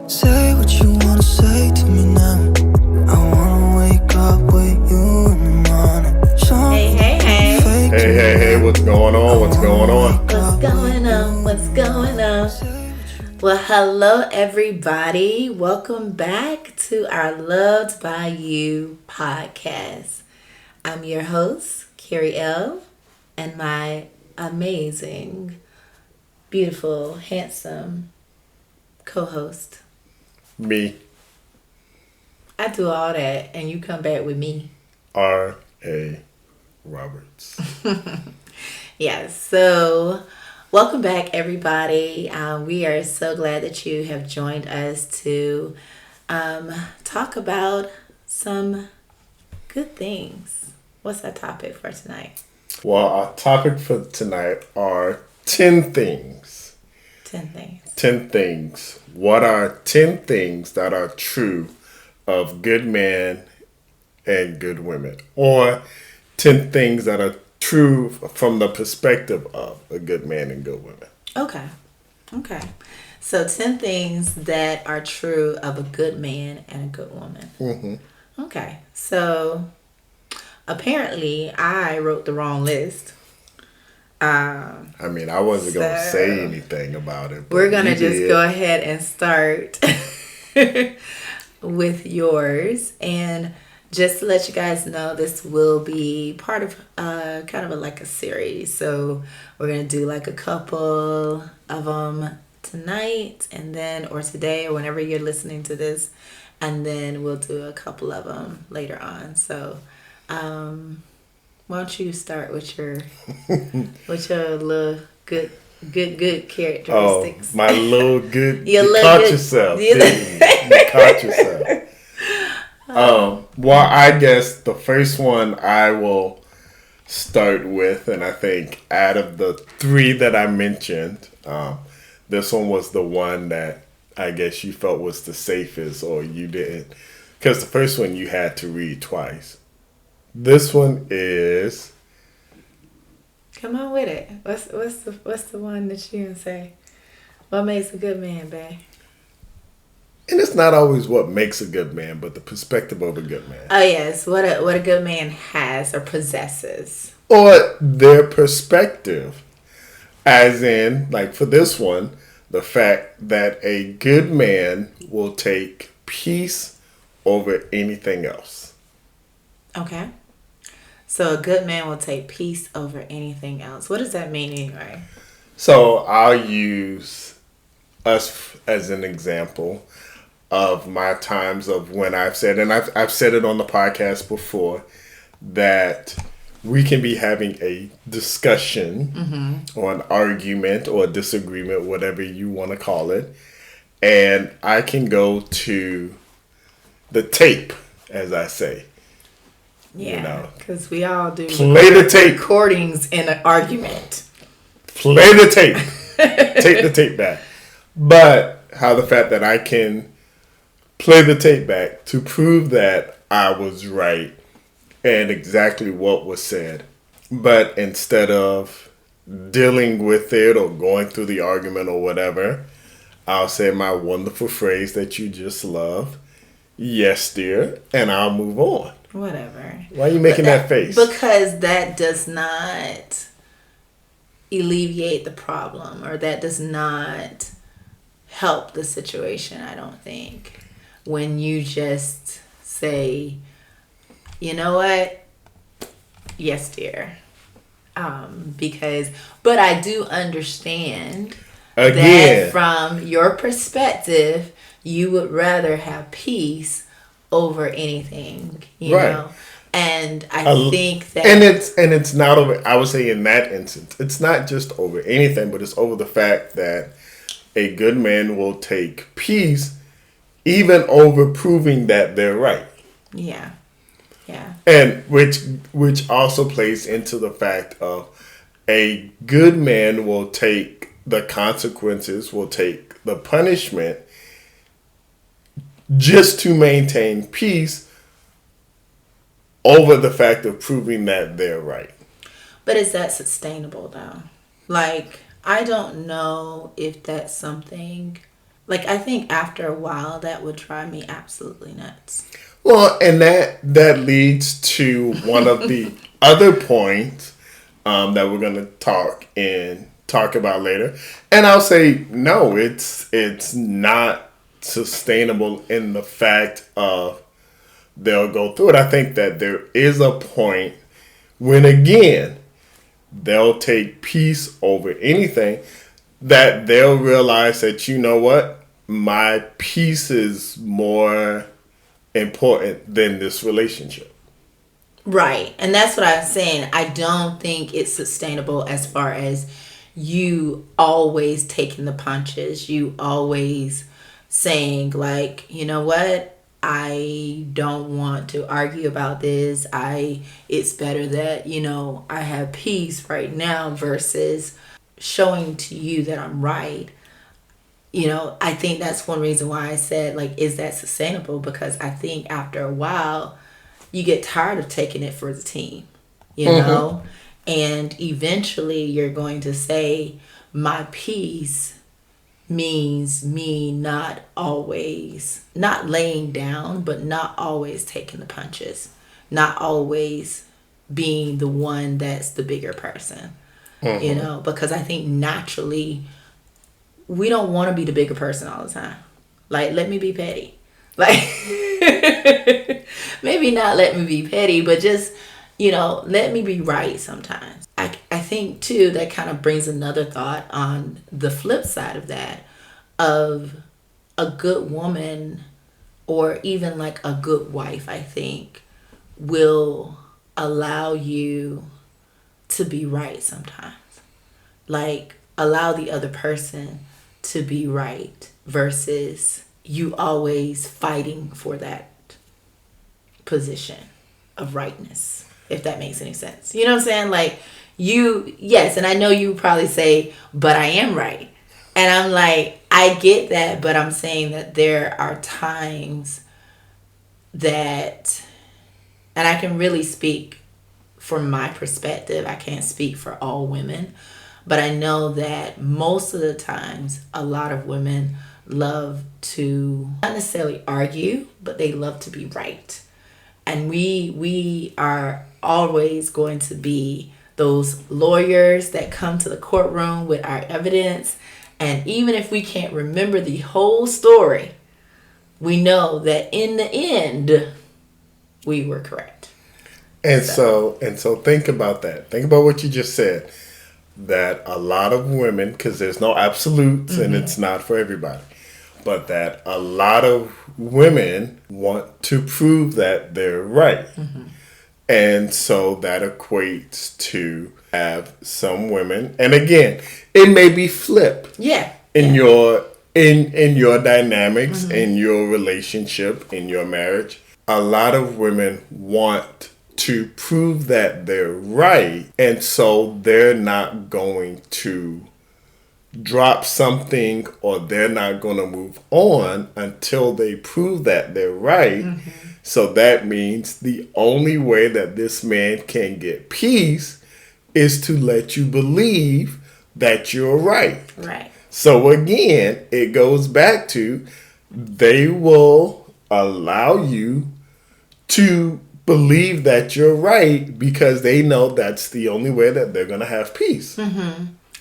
Say what you wanna say to me now. I wanna wake up with you in the morning. Hey, what's going on? What's going on? Well, hello everybody. Welcome back to our Loved by You podcast. I'm your host, Carrie L, and my amazing, beautiful, handsome co-host. Me. I do all that and you come back with me. R.A. Roberts. Yes, so welcome back everybody. We are so glad that you have joined us to talk about some good things. What's our topic for tonight? Well, our topic for tonight are 10 things. 10 things. 10 things. What are 10 things that are true of good men and good women? Or 10 things that are true from the perspective of a good man and good women. Okay. So 10 things that are true of a good man and a good woman. Mm-hmm. Okay. So apparently I wrote the wrong list. I wasn't going to say anything about it. We're going to just go ahead and start with yours. And just to let you guys know, this will be part of like a series. So we're going to do like a couple of them tonight or today or whenever you're listening to this. And then we'll do a couple of them later on. So why don't you start with your little good characteristics? Oh, my little good. You caught yourself. You caught yourself. Well, I guess the first one I will start with, and I think out of the 3 that I mentioned, this one was the one that I guess you felt was the safest, or you didn't, because the first one you had to read twice. This one is. Come on with it. What's the one that you gonna say? What makes a good man, babe? And it's not always what makes a good man, but the perspective of a good man. Oh yes, what a good man has or possesses. Or their perspective. As in, like for this one, the fact that a good man will take peace over anything else. Okay. So a good man will take peace over anything else. What does that mean anyway? So I'll use us as an example of my times of when I've said, and I've said it on the podcast before, that we can be having a discussion or an argument or a disagreement, whatever you want to call it, and I can go to the tape, as I say. Yeah, because we all do play the tape recordings in an argument. Play the tape. Take the tape back. But how the fact that I can play the tape back to prove that I was right and exactly what was said. But instead of dealing with it or going through the argument or whatever, I'll say my wonderful phrase that you just love. Yes, dear. And I'll move on. Whatever. Why are you making that face? Because that does not alleviate the problem, or that does not help the situation, I don't think. When you just say, you know what? Yes, dear. But I do understand that from your perspective, you would rather have peace over anything, you know, and I think that, and it's not over. I would say in that instance, it's not just over anything, but it's over the fact that a good man will take peace, even over proving that they're right. Yeah, and which also plays into the fact of a good man will take the consequences, will take the punishment, just to maintain peace over the fact of proving that they're right. But is that sustainable though? Like, I don't know if that's something Like, I think after a while, that would drive me absolutely nuts. Well, and that leads to one of the other points that we're going to talk about later. And I'll say no, it's not sustainable in the fact of they'll go through it. I think that there is a point when again they'll take peace over anything, that they'll realize that, you know what, my peace is more important than this relationship. Right. And that's what I'm saying. I don't think it's sustainable as far as you always taking the punches. You always saying, like, you know what? I don't want to argue about this. It's better that, I have peace right now versus showing to you that I'm right. I think that's one reason why I said, like, is that sustainable? Because I think after a while, you get tired of taking it for the team, know? And eventually you're going to say, my peace means me not laying down, but not always taking the punches, not always being the one that's the bigger person, because I think naturally we don't want to be the bigger person all the time. Like, let me be petty. Like, maybe not let me be petty, but just, let me be right sometimes. I think, too, that kind of brings another thought on the flip side of that, of a good woman or even like a good wife, I think, will allow you to be right sometimes. Like, allow the other person to be right versus you always fighting for that position of rightness, if that makes any sense. You know what I'm saying? Like, yes, and I know you probably say, but I am right. And I'm like, I get that, but I'm saying that there are times that, and I can really speak from my perspective, I can't speak for all women, but I know that most of the times a lot of women love to not necessarily argue, but they love to be right. And we are always going to be those lawyers that come to the courtroom with our evidence. And even if we can't remember the whole story, we know that in the end, we were correct. And so think about that. Think about what you just said. That a lot of women, because there's no absolutes and it's not for everybody, but that a lot of women want to prove that they're right. And so that equates to have some women, and again, it may be flipped. Yeah. In your dynamics, in your relationship, in your marriage, a lot of women want to prove that they're right, and so they're not going to drop something or they're not going to move on until they prove that they're right. So that means the only way that this man can get peace is to let you believe that you're right. Right. So again, it goes back to they will allow you to believe that you're right because they know that's the only way that they're going to have peace.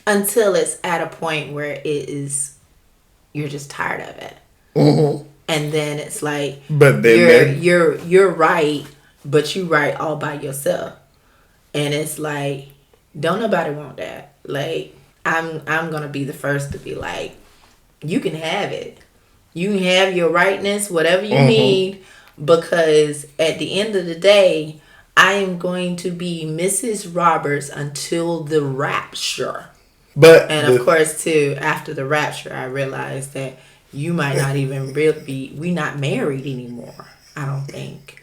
Until it's at a point where you're just tired of it. And then it's like, but then you're right, but you right all by yourself. And it's like, don't nobody want that. Like, I'm gonna be the first to be like, you can have it. You can have your rightness, whatever you need, because at the end of the day, I am going to be Mrs. Roberts until the rapture. Of course, too, after the rapture, I realized that you might not even really be, we not married anymore, I don't think.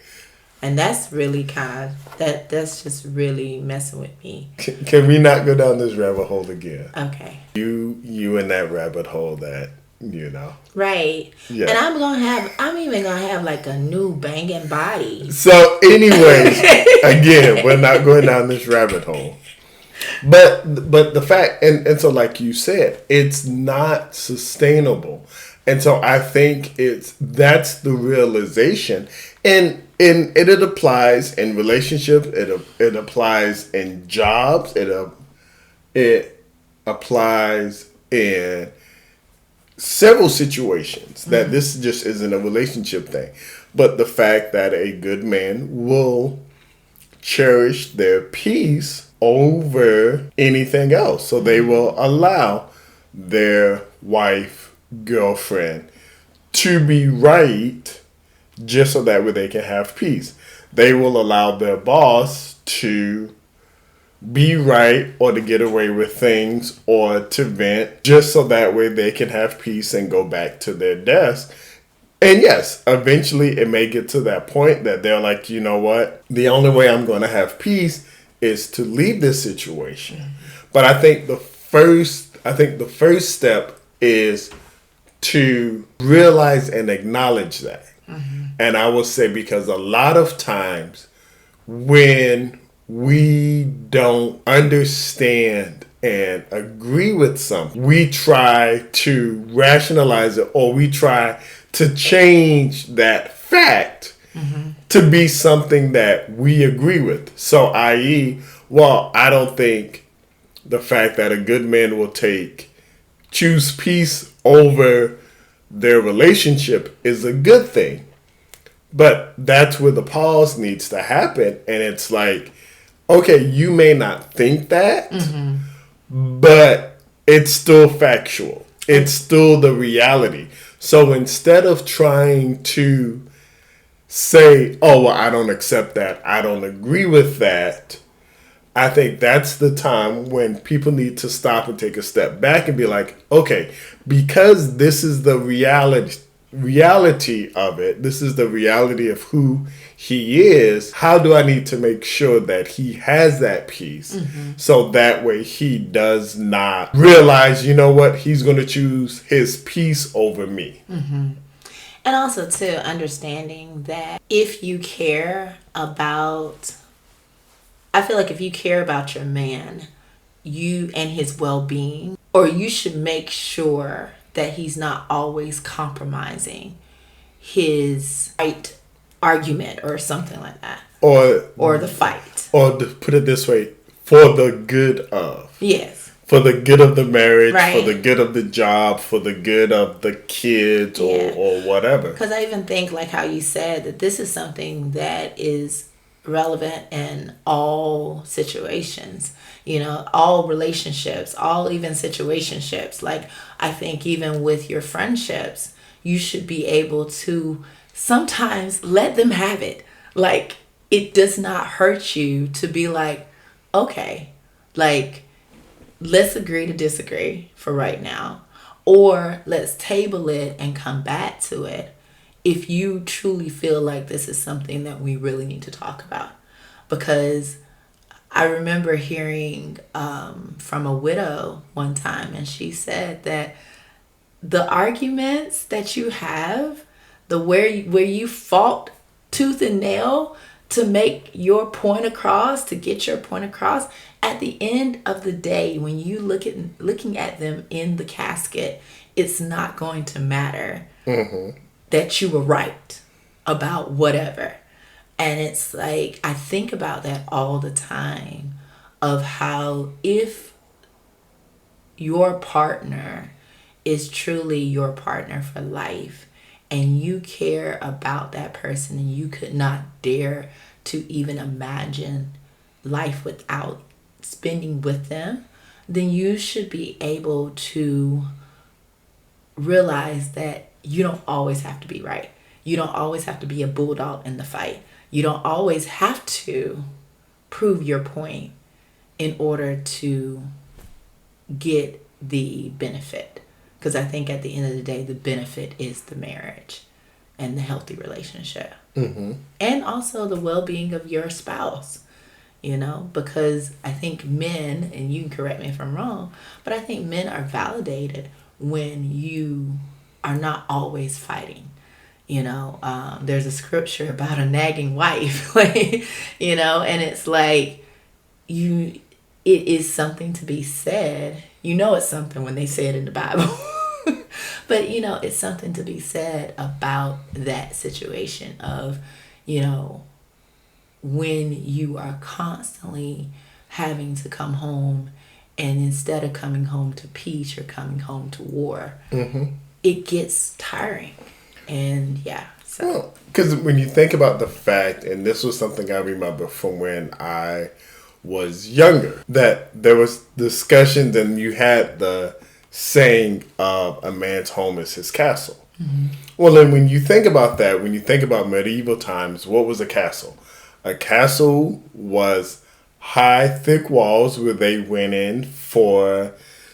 And that's really kind of, that's just really messing with me. Can we not go down this rabbit hole again? Okay. You in that rabbit hole that, Right. Yeah. And I'm even going to have like a new banging body. So anyways, again, we're not going down this rabbit hole. But the fact, and so like you said, it's not sustainable And so I think that's the realization. And it applies in relationships, it applies in jobs, it applies in several situations, that this just isn't a relationship thing. But the fact that a good man will cherish their peace over anything else. So they will allow their wife, girlfriend to be right just so that way they can have peace. They will allow their boss to be right or to get away with things or to vent just so that way they can have peace and go back to their desk. And yes, eventually it may get to that point that they're like, you know what? The only way I'm going to have peace is to leave this situation. But I think the first step is to realize and acknowledge that. And I will say, because a lot of times when we don't understand and agree with something, we try to rationalize it, or we try to change that fact to be something that we agree with. So, i.e., well, I don't think the fact that a good man will choose peace over their relationship is a good thing. But that's where the pause needs to happen. And it's like, okay, you may not think that, but it's still factual. It's still the reality. So instead of trying to say, oh, well, I don't accept that, I don't agree with that, I think that's the time when people need to stop and take a step back and be like, okay, because this is the reality of it, this is the reality of who he is, how do I need to make sure that he has that peace so that way he does not realize, you know what, he's going to choose his peace over me. And also, too, understanding that if you care about, I feel like if you care about your man, you and his well-being, or you should make sure that he's not always compromising his right argument or something like that. Or the fight. Or to put it this way, for the good of. Yes. For the good of the marriage, Right. for the good of the job, for the good of the kids, or whatever. Because I even think, like how you said, that this is something that is relevant in all situations, you know, all relationships, all even situationships. Like, I think even with your friendships, you should be able to sometimes let them have it. Like, it does not hurt you to be like, okay, like, let's agree to disagree for right now, or let's table it and come back to it if you truly feel like this is something that we really need to talk about. Because I remember hearing from a widow one time, and she said that the arguments that you have, where you fought tooth and nail to make your point across, to get your point across, at the end of the day, when you looking at them in the casket, it's not going to matter that you were right about whatever. And it's like, I think about that all the time, of how if your partner is truly your partner for life, and you care about that person, and you could not dare to even imagine life without spending with them, then you should be able to realize that you don't always have to be right. You don't always have to be a bulldog in the fight. You don't always have to prove your point in order to get the benefit. Because I think at the end of the day, the benefit is the marriage and the healthy relationship. And also the well-being of your spouse, you know, because I think men, and you can correct me if I'm wrong, but I think men are validated when you are not always fighting. You know, there's a scripture about a nagging wife, you know, and it's like, it is something to be said. You know, it's something when they say it in the Bible. But it's something to be said about that situation of, you know, when you are constantly having to come home, and instead of coming home to peace, you're coming home to war. It gets tiring. And yeah, so. Well, because when you think about the fact, and this was something I remember from when I was younger, that there was discussions and you had the saying of a man's home is his castle. Well, then when you think about that, when you think about medieval times, what was a castle? A castle was high, thick walls where they went in for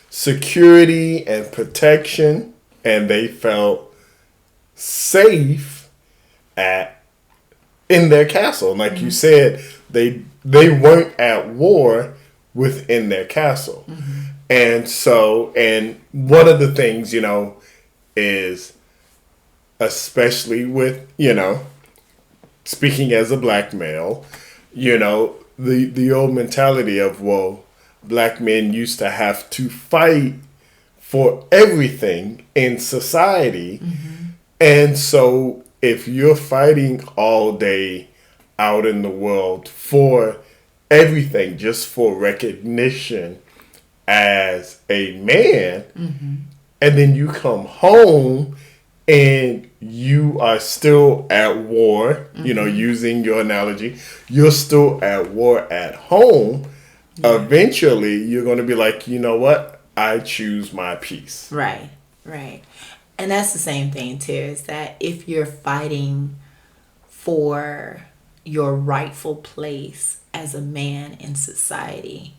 security and protection, and they felt safe at in their castle. Like you said, they weren't at war within their castle. And so, and one of the things, is especially with, speaking as a black male, the old mentality of, well, black men used to have to fight for everything in society. And so if you're fighting all day out in the world for everything, just for recognition as a man, and then you come home and you are still at war, using your analogy, you're still at war at home, eventually you're going to be like, you know what? I choose my peace. Right. And that's the same thing too, is that if you're fighting for your rightful place as a man in society,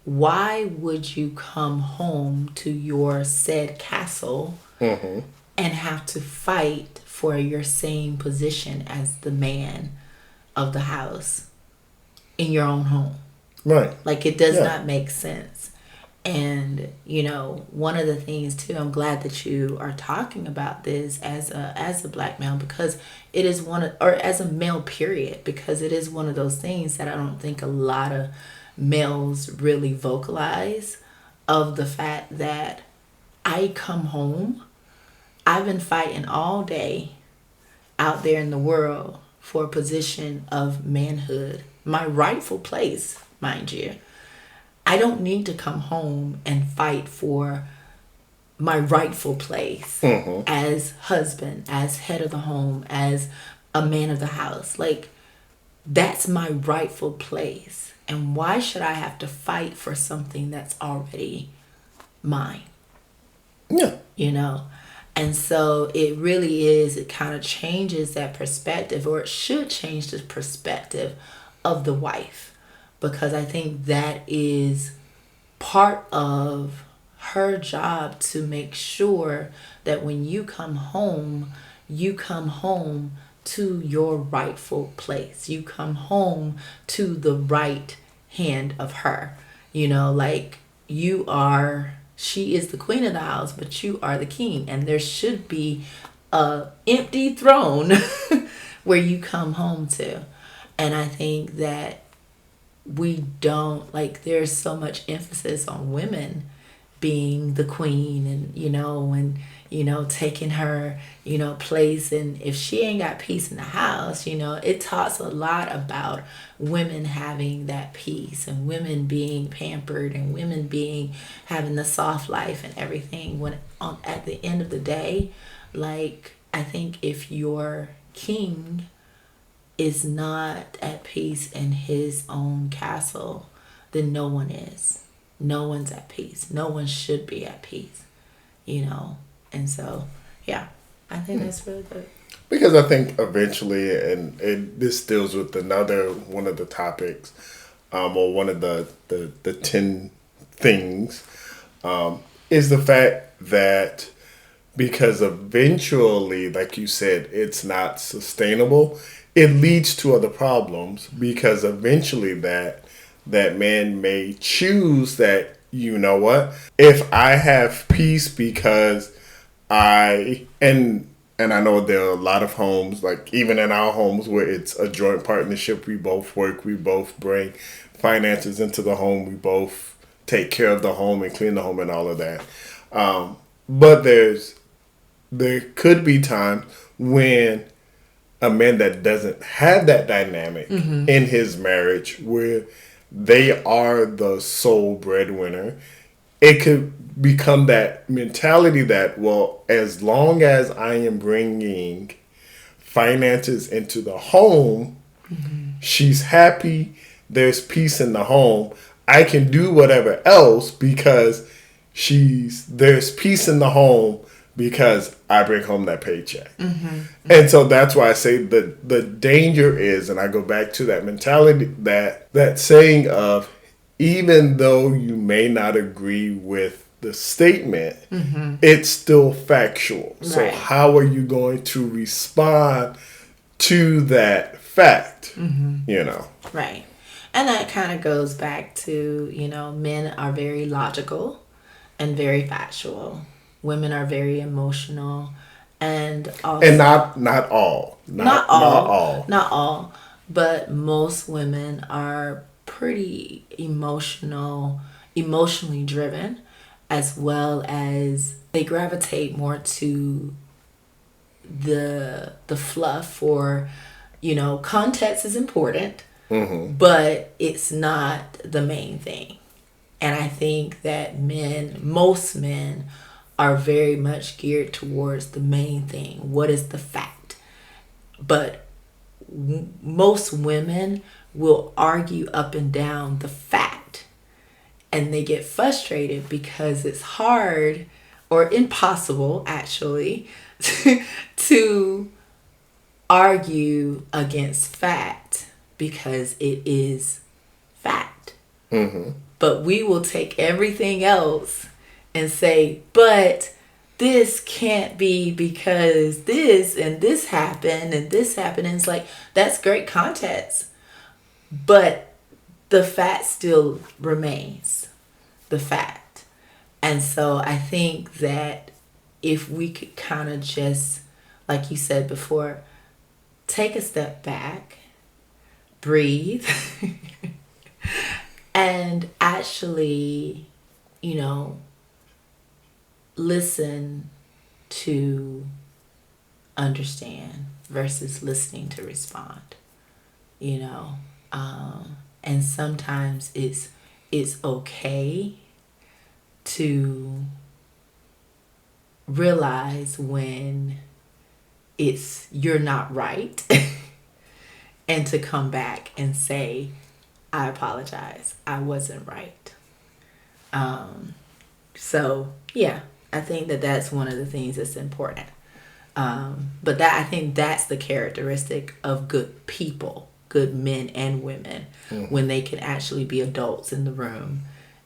why would you come home to your said castle and have to fight for your same position as the man of the house in your own home? Right. Like, it does not make sense. And, one of the things too, I'm glad that you are talking about this as a black male, because it is or as a male period, because it is one of those things that I don't think a lot of males really vocalize, of the fact that I come home, I've been fighting all day out there in the world for a position of manhood, my rightful place, mind you. I don't need to come home and fight for my rightful place as husband, as head of the home, as a man of the house. Like, that's my rightful place. And why should I have to fight for something that's already mine? Yeah. And so it really is, it kind of changes that perspective, or it should change the perspective of the wife. Because I think that is part of her job, to make sure that when you come home to your rightful place. You come home to the right hand of her. Like, she is the queen of the house, but you are the king. And there should be a empty throne where you come home to. And I think that we don't, there's so much emphasis on women being the queen, and taking her place. And if she ain't got peace in the house, it talks a lot about women having that peace, and women being pampered, and women having the soft life and everything, when at the end of the day, I think if your king is not at peace in his own castle, then no one is. No one's at peace. No one should be at peace, And so, yeah, I think that's really good. Because I think eventually, and this deals with another one of the topics, or one of the 10 things, is the fact that because eventually, like you said, it's not sustainable, it leads to other problems, because eventually that man may choose that, you know what, if I have peace because and I know there are a lot of homes, like even in our homes, where it's a joint partnership. We both work, we both bring finances into the home, we both take care of the home and clean the home and all of that. But there could be times when a man that doesn't have that dynamic in his marriage, where they are the sole breadwinner, it could become that mentality that, well, as long as I am bringing finances into the home, she's happy, there's peace in the home, I can do whatever else because there's peace in the home because I bring home that paycheck. And so that's why I say the danger is, and I go back to that mentality, that saying of, even though you may not agree with the statement, it's still factual. So Right. how are you going to respond to that fact? You know? Right. And that kind of goes back to, men are very logical and very factual. Women are very emotional and also... And not all. Not all. But most women are pretty emotionally driven, as well as they gravitate more to the fluff, or context is important, but it's not the main thing. And I think that most men are very much geared towards the main thing. What is the fact? But most women will argue up and down the fact, and they get frustrated because it's hard or impossible, actually, to argue against fact because it is fact. But we will take everything else and say, but this can't be because this and this happened and this happened. And it's like, that's great context, but the fact still remains the fact. And so I think that if we could kind of just, like you said before, take a step back, breathe, and actually, listen to understand versus listening to respond, and sometimes it's okay to realize when you're not right and to come back and say, I apologize, I wasn't right. So yeah, I think that's one of the things that's important. But I think that's the characteristic of good people, good men and women, when they can actually be adults in the room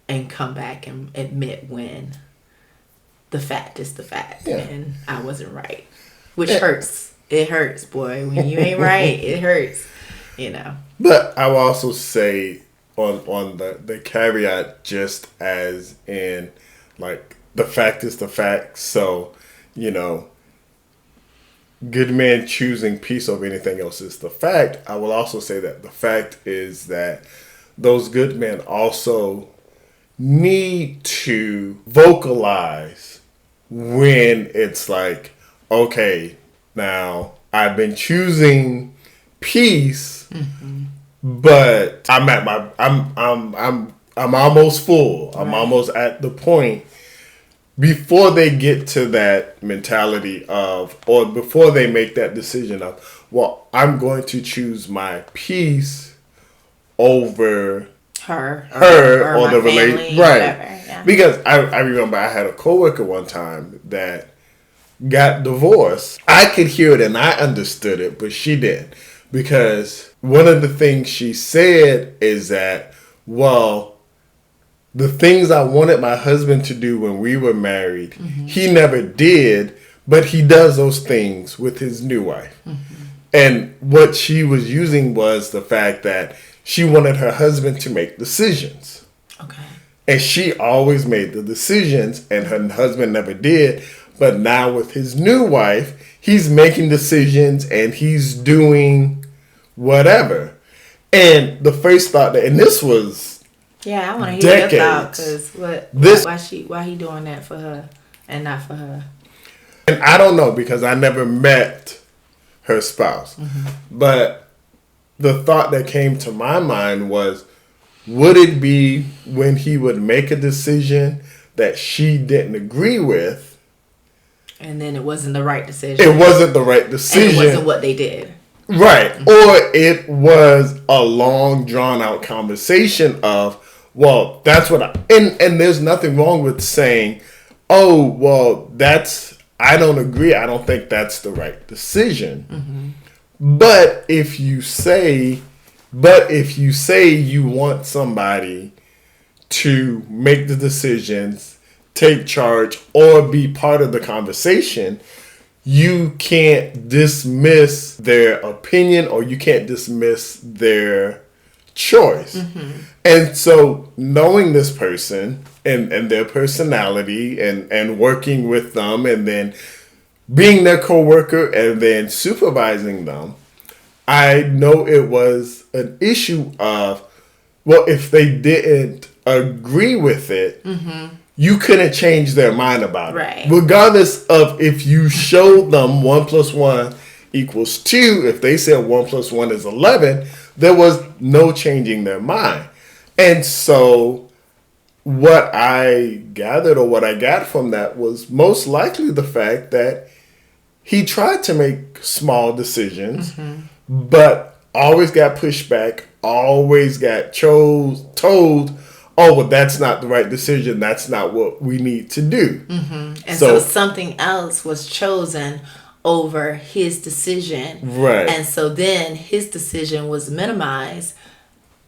and come back and admit when the fact is the fact and I wasn't right, which hurts. It hurts, boy. When you ain't right, it hurts, But I will also say on the caveat, just as in, like, the fact is the fact. So, good men choosing peace over anything else is the fact. I will also say that the fact is that those good men also need to vocalize when it's like, okay, now I've been choosing peace, but I'm almost full. I'm almost at the point, before they get to that mentality of, or before they make that decision of, well, I'm going to choose my peace over her or the relation, right? Yeah. Because I remember I had a coworker one time that got divorced. I could hear it and I understood it, but she didn't, because one of the things she said is that, well, the things I wanted my husband to do when we were married, he never did, but he does those things with his new wife. And what she was using was the fact that she wanted her husband to make decisions. Okay. And she always made the decisions, and her husband never did. But now with his new wife, he's making decisions and he's doing whatever. And the first thought that, and this was I want to hear your thought, decades. because why he doing that for her? and not for her. And I don't know because I never met her spouse. But the thought that came to my mind was, would it be when he would make a decision that she didn't agree with? And then it wasn't the right decision. It wasn't the right decision. And it wasn't what they did. Right. Or it was a long, drawn out conversation of, well, that's what and there's nothing wrong with saying, oh, well, I don't agree. I don't think that's the right decision. But if you say you want somebody to make the decisions, take charge, or be part of the conversation, you can't dismiss their opinion or you can't dismiss their choice. And so knowing this person and their personality and working with them and then being their coworker and then supervising them, I know it was an issue of, well, if they didn't agree with it, you couldn't change their mind about it. Regardless of if you showed them 1 + 1 = 2, if they said 1 + 1 is 11, there was no changing their mind. And so what I gathered or what I got from that was most likely the fact that he tried to make small decisions, but always got pushed back, always got told, oh, well, that's not the right decision. That's not what we need to do. And so something else was chosen over his decision. Right. And so then his decision was minimized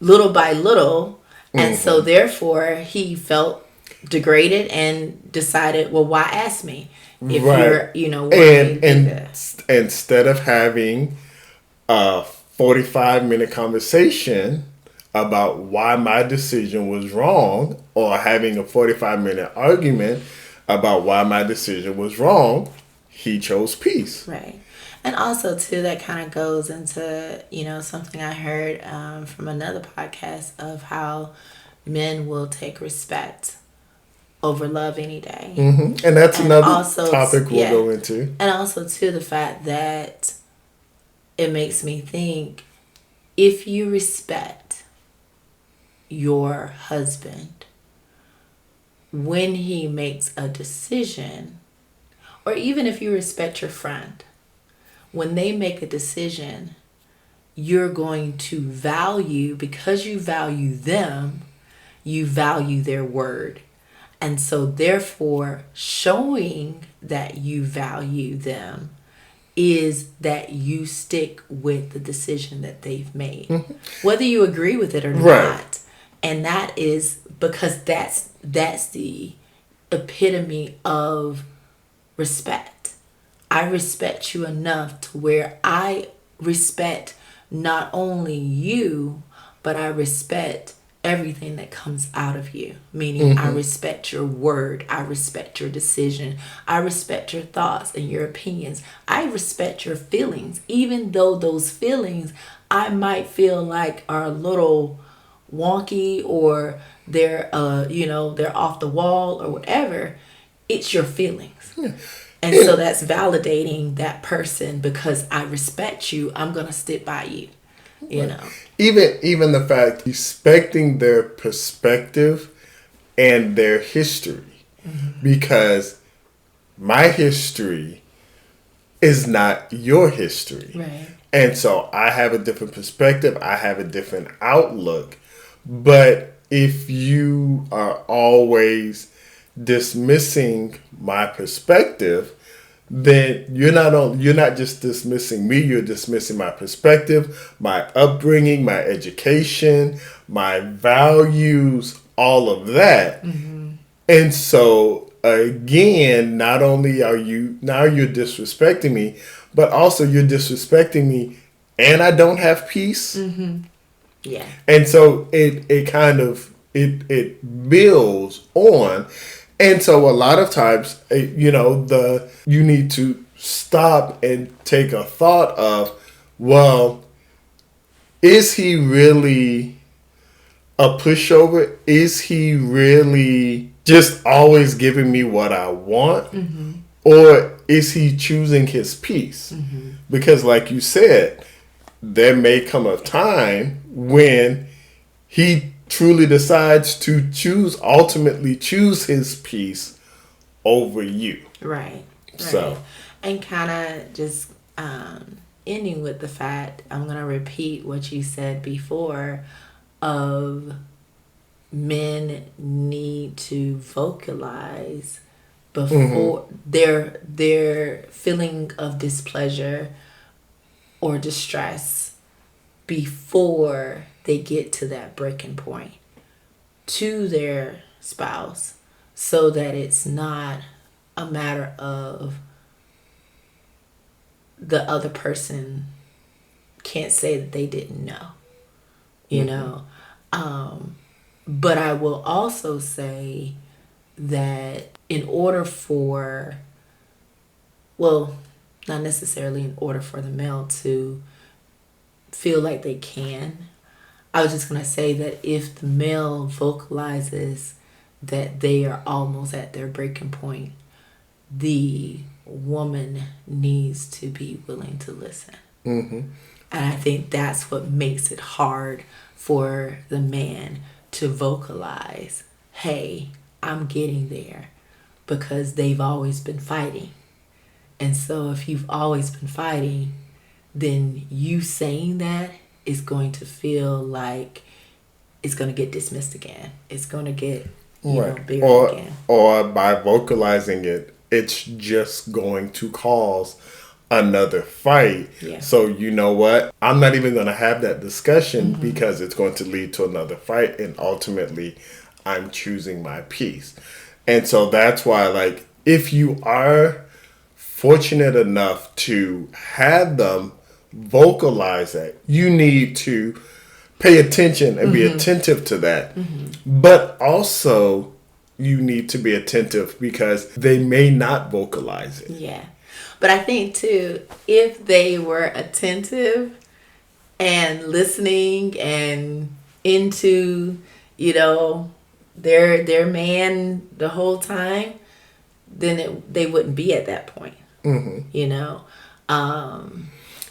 little by little. And so therefore he felt degraded and decided, well, why ask me if you're, and instead of having a 45-minute conversation about why my decision was wrong or having a 45-minute argument about why my decision was wrong, he chose peace. Right. And also, too, that kind of goes into, something I heard from another podcast of how men will take respect over love any day. And that's another topic we'll go into. And also, too, the fact that it makes me think, if you respect your husband when he makes a decision, or even if you respect your friend, when they make a decision, you're going to value, because you value them, you value their word. And so therefore, showing that you value them is that you stick with the decision that they've made, whether you agree with it or not. And that is because that's the epitome of respect. I respect you enough to where I respect not only you, but I respect everything that comes out of you. Meaning I respect your word. I respect your decision. I respect your thoughts and your opinions. I respect your feelings, even though those feelings I might feel like are a little wonky or they're they're off the wall or whatever. It's your feelings. And so that's validating that person because I respect you. I'm going to stick by you, Even the fact respecting their perspective and their history. Because my history is not your history. Right. And so I have a different perspective. I have a different outlook. But if you are always dismissing my perspective, then you're not just dismissing me, you're dismissing my perspective, my upbringing, my education, my values, all of that. And so again, not only you're disrespecting me, but also you're disrespecting me and I don't have peace. Yeah. And so it kind of it builds on. And so a lot of times, you need to stop and take a thought of, well, is he really a pushover? Is he really just always giving me what I want? Or is he choosing his peace? Because like you said, there may come a time when he truly decides to ultimately choose his peace over you. Right. So, and kind of just ending with the fact, I'm going to repeat what you said before, of men need to vocalize before their feeling of displeasure or distress before they get to that breaking point to their spouse, so that it's not a matter of the other person can't say that they didn't know, you know. But I will also say that in order for, well, not necessarily in order for the male to feel like they can, I was just going to say that if the male vocalizes that they are almost at their breaking point, the woman needs to be willing to listen. And I think that's what makes it hard for the man to vocalize, hey, I'm getting there, because they've always been fighting. And so if you've always been fighting, then you saying that is going to feel like it's going to get dismissed again. It's going to get bigger again. Or by vocalizing it, it's just going to cause another fight. Yeah. So you know what? I'm not even going to have that discussion because it's going to lead to another fight, and ultimately I'm choosing my peace. And so that's why, like, if you are fortunate enough to have them vocalize that, you need to pay attention and be attentive to that. But also, you need to be attentive because they may not vocalize it. Yeah. But I think, too, if they were attentive and listening and into, their man the whole time, then they wouldn't be at that point, And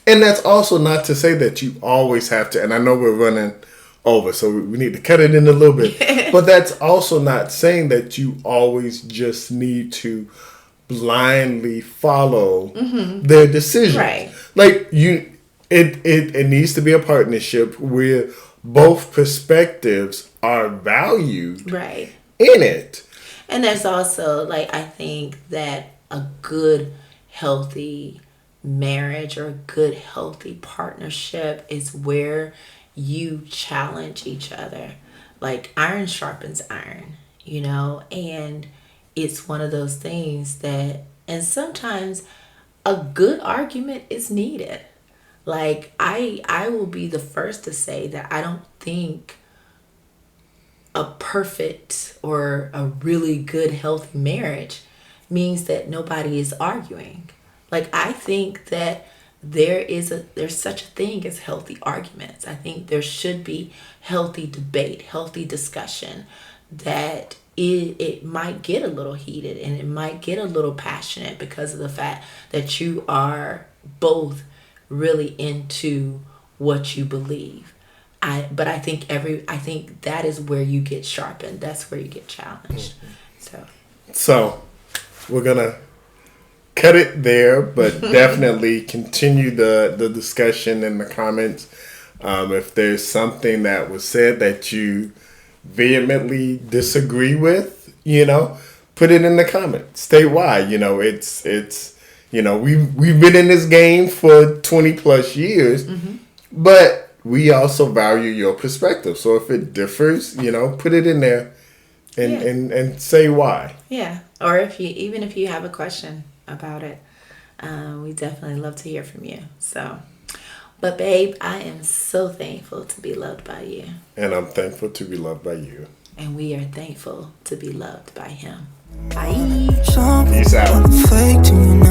that's also not to say that you always have to, and I know we're running over, so we need to cut it in a little bit. But that's also not saying that you always just need to blindly follow their decisions. Right. Like it needs to be a partnership where both perspectives are valued right in it. And there's also, I think that a good, healthy marriage or a good, healthy partnership is where you challenge each other. Like iron sharpens iron, and it's one of those things that, and sometimes a good argument is needed. Like I will be the first to say that I don't think a perfect or a really good, healthy marriage means that nobody is arguing. Like I think that there's such a thing as healthy arguments. I think there should be healthy debate, healthy discussion, that it might get a little heated and it might get a little passionate because of the fact that you are both really into what you believe. But I think that is where you get sharpened. That's where you get challenged. So we're gonna cut it there, but definitely continue the discussion in the comments. If there's something that was said that you vehemently disagree with, put it in the comments. State why. It's we've been in this game for 20 plus years, but we also value your perspective. So if it differs, put it in there and say why. Yeah. Or if you have a question about it, we definitely love to hear from you. So, but babe, I am so thankful to be loved by you. And I'm thankful to be loved by you. And we are thankful to be loved by him. Bye. Peace out. Fake to you now.